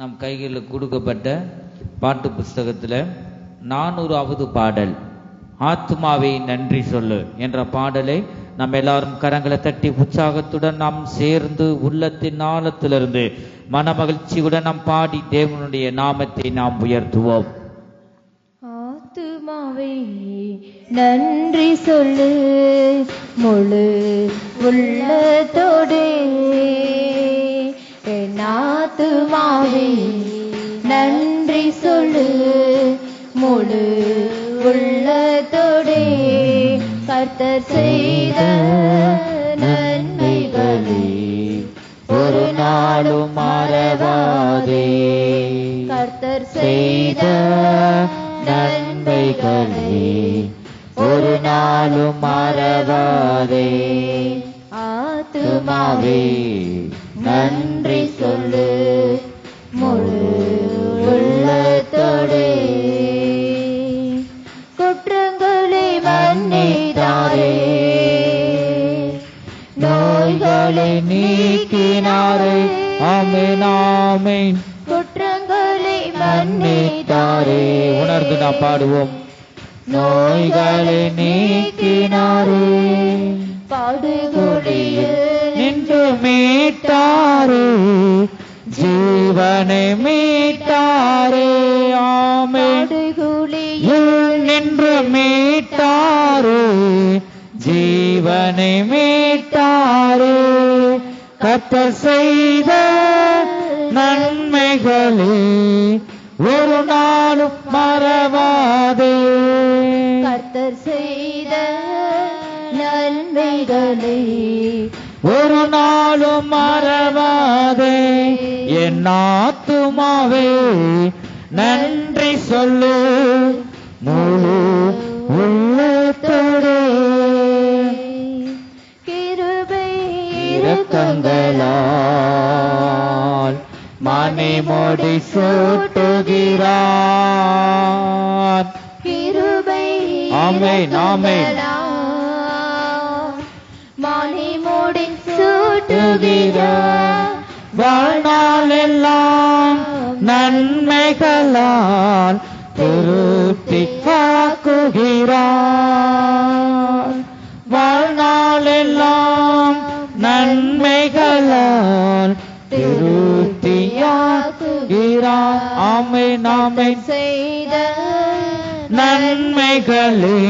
நம் கைகளில் கொடுக்கப்பட்ட பாட்டு புஸ்தகத்தில் 400வது பாடல் ஆத்துமாவை நன்றி சொல்லு என்ற பாடலை நம்ம எல்லாரும் கரங்களை தட்டி உற்சாகத்துடன் நாம் சேர்ந்து உள்ளத்தின் ஆழத்திலிருந்து மனமகிழ்ச்சியுடன் நாம் பாடி தேவனுடைய நாமத்தை நாம் உயர்த்துவோம். ஆத்துமாவை நன்றி சொல்லு முழு உள்ளத்தோடு, என் ஆத்துமாவை நன்றி சொல்லு முழு உள்ளத்தோடு, கர்த்தர் செய்த நன்மைகளை ஒரு நாளும் மறவாதே, கர்த்தர் செய்த நன்மைகளை ஒரு நாளும் மறவாதே. ஆத்துமாவே நன்றி சொல்லு முழு உள்ளத்தோடு, குற்றங்களை மன்னித்தாரே, நோய்களை நீக்கினாரே, ஆமென் ஆமென். குற்றங்களை மன்னித்தாரே, உணர்ந்து நாம் பாடுவோம். நோய்களை நீக்கினாரே, பாடுகொடியில் நின்று மீட்டாரே, ஜீவனை மீட்டாரே, ஆமென். பாடுகொடியில் நின்று மீட்டாரே, ஜீவனை மீட்டாரே, கர்த்தர் செய்த நன்மைகளே ஒரு நாளும் மறவாதே, கர்த்தர் செய்த நன்மைகளை ஒரு நாளும் மறவாதே. என் ஆத்துமாவே நன்றி சொல்லு முழு உள்ளத்தோடு, கிருபை இரக்கங்களால் மணிமுடி சூட்டுகிறார், கிருபை ஆமென் ஆமென். மணிமுடி சூட்டுகிறார், வாழ்நாள் எல்லாம் நன்மைகளால் திருத்தி காக்குகிறார், வாழ்நாள் எல்லாம் நன்மைகளால் திருத்தியாக்குகிறார், ஆமென் ஆமென். செய்த நன்மைகளே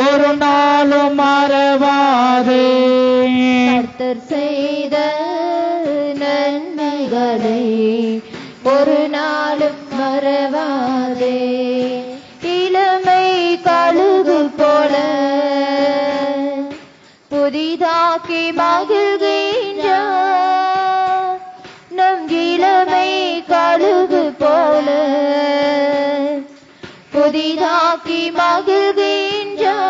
ஒரு நாளும் மறவாதே, கர்த்தர் செய்த நன்மைகளை ஒரு நாளும் மறவாதே. இளமை கழுகு போல புதிதாக்கி மகிழ்கின்றார், நம் இளமை கழுகு போல புதிதாக்கி மகிழ்கின்றார்,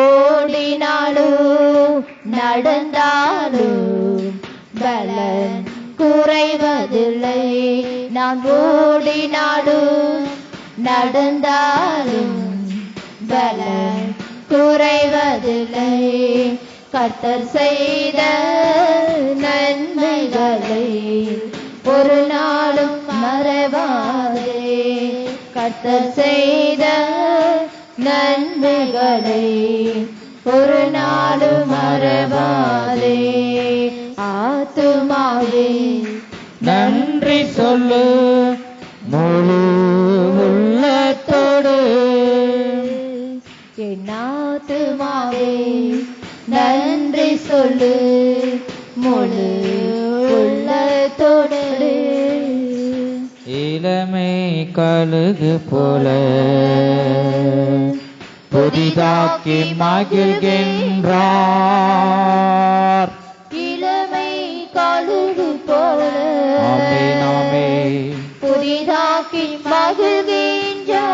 ஓடினாலும் நடந்தாலும் பலன் குறைவதில்லை, நான் ஓடினாலும் நடந்தாலும் பலன் குறைவதில்லை, கர்த்தர் செய்த நன்மைகளை ஒரு நாளும் மறவாதே, கர்த்தர் செய்த நன்மைகளை ஒரு நாளும் மறவாதே. ஆத்துமாவே நன்றி சொல்லு முழு உள்ளத்தோடு, என் ஆத்துமாவே நன்றி சொல்லு முழு உள்ளத்தோடு, இளமை கழுகு போல புதிதாக்கி மகிழ்கின்றார், இளமை கழுகு போல ஆமென் ஆமென். புதிதாக்கி மகிழ்கின்றார்,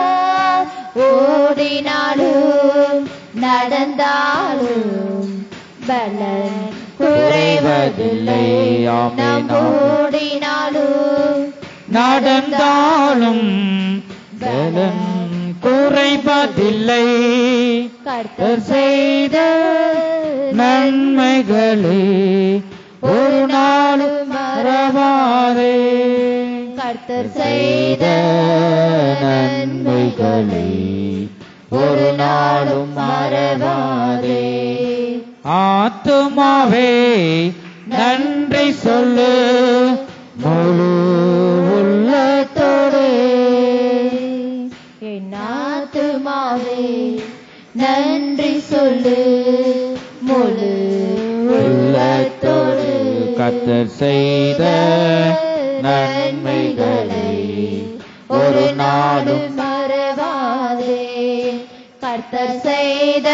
ஓடினாலும் நடந்தாலும் பலன் குறைவதில்லை, நாம் ஓடினாலும் நடந்தாலும் பலன் குறைவதில்லை, கர்த்தர் செய்த நன்மைகளே ஒரு நாளும் மற மறவாதே. கர்த்தர் செய்த நன்மைகளை ஒரு நாளும் மறவாதே. ஆத்துமாவே நன்றி சொல்லு முழு உள்ளத்தோடு. என் ஆத்துமாவே நன்றி சொல்லு முழு உள்ளத்தோடு. கர்த்தர் செய்த நன்மைகளை ஒரு நாளும் மறவாதே. கர்த்தர் செய்த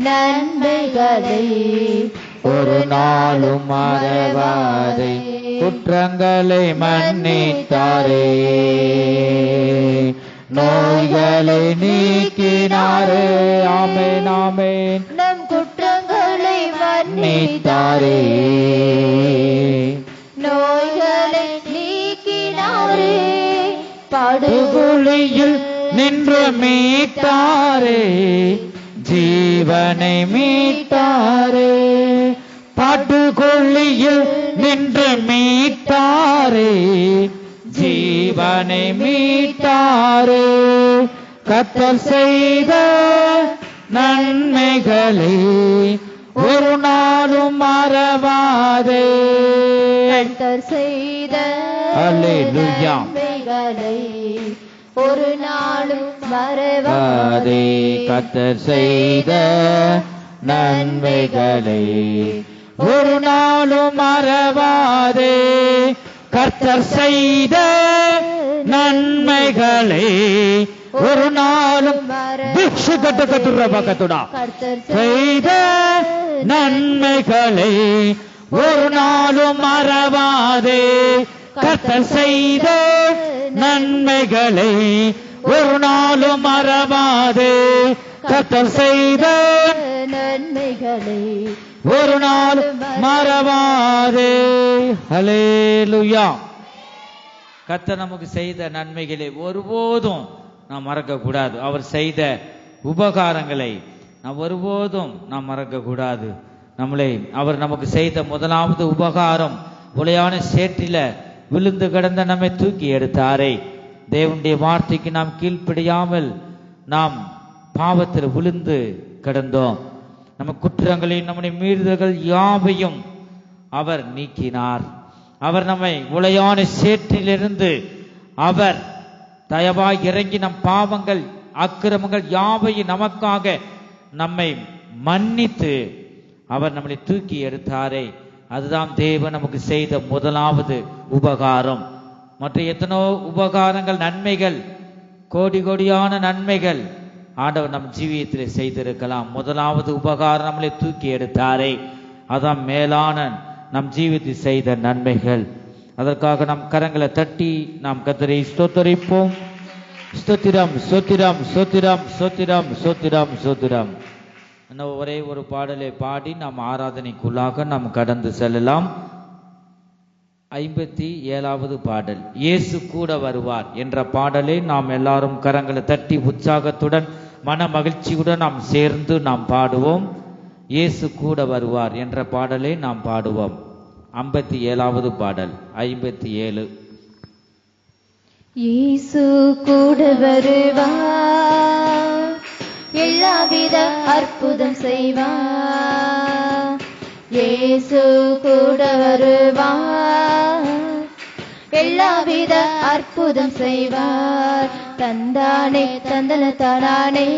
நன்மைகளை ஒரு நாளும் மறவாதே. குற்றங்களை மன்னித்தாரே, நோய்களை நீக்கினாரே. ஆமென் ஆமென். நம் குற்றங்களை மன்னித்தாரே, நோய்களை நீக்கினாரே. படுகொலியில் நின்று மீட்டாரே, ஜீவனை மீட்டாரே. படுகொலியில் நின்று மீட்டாரே, ஜீவனை மீட்டாரே. கர்த்தர் செய்த நன்மைகளை ஒரு நாளும் மறவாதே. கர்த்தர் செய்த அல்லேலூயா. நன்மைகளை ஒரு நாளும் மறவாதே. கர்த்தர் செய்த நன்மைகளை ஒரு நாளும் மறவாதே. கர்த்தர் செய்த நன்மைகளை ஒரு நாளும் பக்கத்துடா. செய்த நன்மைகளை ஒரு நாளும் மறவாதே. கர்த்தர் செய்த நன்மைகளை ஒரு நாளும் மறவாதே. கர்த்தர் செய்த நன்மைகளை ஒரு நாள் மறவாதே. ஹல்லேலூயா. கர்த்தர் நமக்கு செய்த நன்மைகளை ஒருபோதும் நாம் மறக்க கூடாது. அவர் செய்த உபகாரங்களை நாம் ஒருபோதும் நாம் மறக்க கூடாது. அவர் நமக்கு செய்த முதலாவது உபகாரம், உளையான சேற்றில விழுந்து கிடந்த நம்மை தூக்கி எடுத்தாரே. தேவனுடைய வார்த்தைக்கு நாம் கீழ்ப்படியாமல் நாம் பாவத்தில் விழுந்து கிடந்தோம். நம்ம குற்றங்களையும் நம்முடைய மீறுதல்கள் யாவையும் அவர் நீக்கினார். அவர் நம்மை உளையான சேற்றிலிருந்து அவர் தயவாய் இறங்கி நம் பாவங்கள் அக்கிரமங்கள் யாவையும் நமக்காக நம்மை மன்னித்து அவர் நம்மை தூக்கி எடுத்தாரே. அதுதான் தேவன் நமக்கு செய்த முதலாவது உபகாரம். மற்ற எத்தனோ உபகாரங்கள், நன்மைகள், கோடி கோடியான நன்மைகள் ஆண்டவர் நம் ஜீவியத்தில் செய்திருக்கலாம். முதலாவது உபகாரம் நம்மளை தூக்கி எடுத்தாரே, அதான் மேலான நம் ஜீவியத்தில் செய்த நன்மைகள். அதற்காக நம் கரங்களை தட்டி நாம் கர்த்தரை ஸ்தோத்திரிப்போம். ஸ்தோத்திரம் ஸ்தோத்திரம் ஸ்தோத்திரம் ஸ்தோத்திரம் ஸ்தோத்திரம் ஸ்தோத்திரம். இன்னும் ஒரே ஒரு பாடலை பாடி நாம் ஆராதனைக்குள்ளாக நாம் கடந்து செல்லலாம். 57வது பாடல், இயேசு கூட வருவார் என்ற பாடலை நாம் எல்லாரும் கரங்களை தட்டி உற்சாகத்துடன் மன மகிழ்ச்சியுடன் நாம் சேர்ந்து நாம் பாடுவோம். இயேசு கூட வருவார் என்ற பாடலை நாம் பாடுவோம். 57வது பாடல் 57. இயேசு கூட வருவார், எல்லாவித அற்புதம் செய்வார். இயேசு கூட வருவார், எல்லாவித அற்புதம் செய்வார். தந்தானே தந்தன தானே,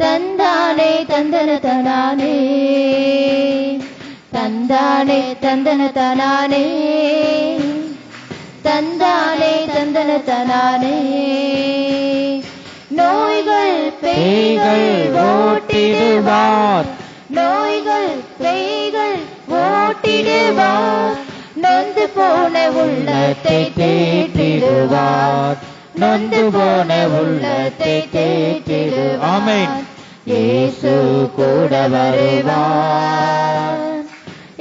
தந்தானே தந்தன தானே, தந்தானே தந்தன தானே, தந்தானே தந்தன தானே. நோய்கள் பேய்கள் ஓட்டிடுவார், நோய்கள் பேய்கள் ஓட்டிடுவார். நொந்து போன உள்ளத்தை தேற்றிடுவார், நொந்து போன உள்ளத்தை தேற்றிடுவார். ஆமென். இயேசு கூட வருவார்,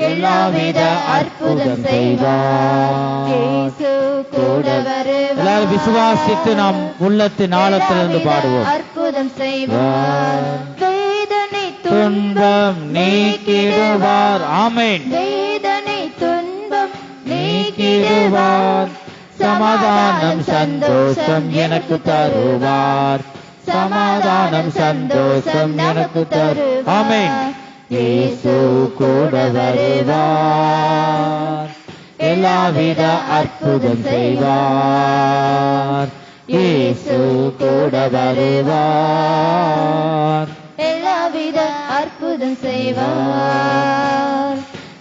எல்லாவித அற்புதம் செய்வார். இயேசு கூட வருவார். எல்லாரும் விசுவாசித்து நாம் உள்ளத்தின் ஆழத்திலிருந்து பாடுவோம். அற்புதம் செய்வார், வேதனை துன்பம் நீக்கிடுவார். ஆமென். வேதனை துன்பம் சமாதானம் சந்தோஷம் எனக்கு தருவார். சமாதானம் சந்தோஷம் எனக்கு தருவார். ஆமென். இயேசு கூட வருவார், எல்லாவித அற்புதம் செய்வார். இயேசு கூட வருவார், எல்லாவித அற்புதம் செய்வார்.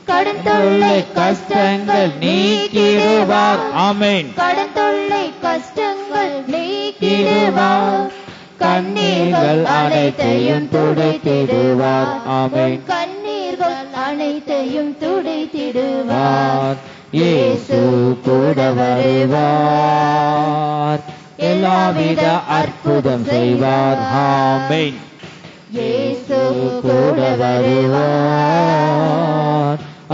கடன் தொல்லை கஷ்டங்கள் நீக்கிடுவார். ஆமென். கடன் தொல்லை கஷ்டங்கள் நீக்கிடுவார். கண்ணீர்கள் அனைத்தையும் துடைத்திடுவார். ஆமென். கண்ணீர்கள் அனைத்தையும் துடைத்திடுவார். இயேசு கூட வருவார், எல்லாவித அற்புதம் செய்வார். ஆமென். இயேசு கூட வருவார்,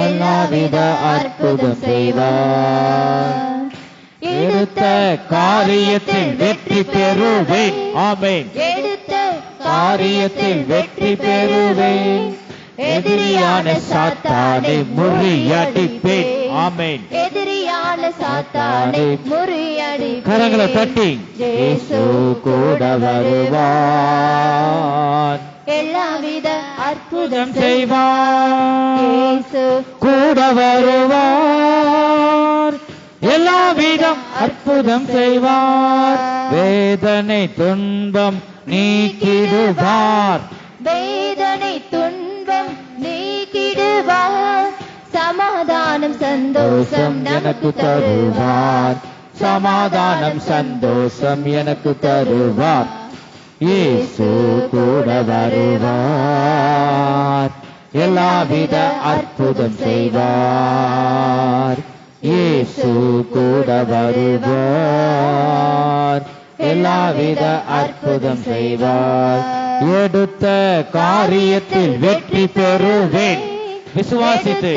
எல்லாவித அற்புதம் செய்வார். எடுத்த காரியத்தில் வெற்றி பெறுவேன். ஆமென். எடுத்த காரியத்தில் வெற்றி பெறுவேன். எதிரியான சாத்தானை முறியடிப்பேன். ஆமென். எதிரியான சாத்தானை முறியடிப்பேன். கரங்களை தட்டி இயேசு கூட வருவார், எல்லாவித அற்புதம் செய்வார். இயேசு கூட வருவார், எல்லாவிதம் அற்புதம் செய்வார். வேதனை துன்பம் நீக்கிடுவார். வேதனை துன்பம் நீக்கிடுவார். சமாதானம் சந்தோஷம் நமக்கு தருவார். சமாதானம் சந்தோஷம் எனக்கு தருவார். இயேசு கூட வருவார், எல்லாவித அற்புதம் செய்வார். இயேசு கூட வருவார், எல்லாவித அற்புதம் செய்வார். எடுத்த காரியத்தில் வெற்றி பெறுவேன். விசுவாசித்து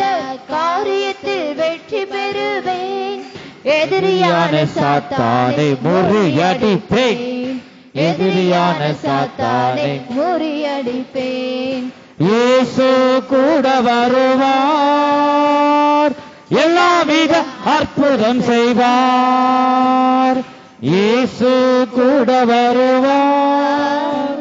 காரியத்தில் வெற்றி பெறுவேன். எதிரியான சாத்தானை முறியடிப்பேன். எதிரியான சாத்தானை முறியடிப்பேன். இயேசு கூட வருவார், எல்லாவித அற்புதம் செய்வார். இயேசு கூட வருவார்,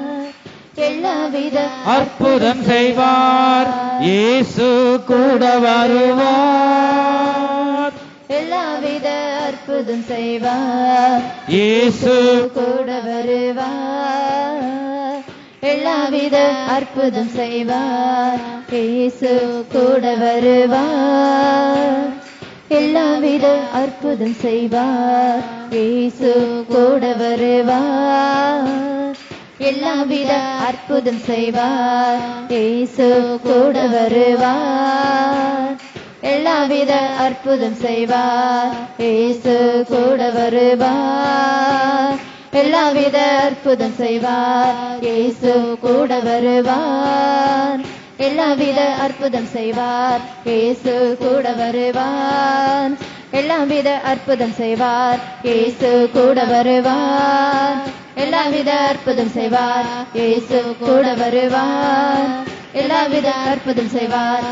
எல்லாவித அற்புதம் செய்வார். இயேசு கூட வருவார், எல்லாவித அற்புதம் செய்வார். இயேசு கூட வருவார், எல்லாவித அற்புதம் செய்வார். இயேசு கூட வருவார், எல்லாவித அற்புதம் செய்வார். இயேசு கூட வருவார், எல்லாவித அற்புதம் செய்வார். இயேசு கூட வருவார், எல்லாவித அற்புதம் செய்வார். இயேசு கூட வருவார், எல்லாவித அற்புதம் செய்வார். இயேசு கூட வருவார், எல்லாவித அற்புதம் செய்வார். இயேசு கூட வருவார், எல்லாவித அற்புதம் செய்வார். இயேசு கூட வருவார், எல்லாவித அற்புதம் செய்வார். இயேசு கூட வருவார், எல்லாவித அற்புதம் செய்வார்.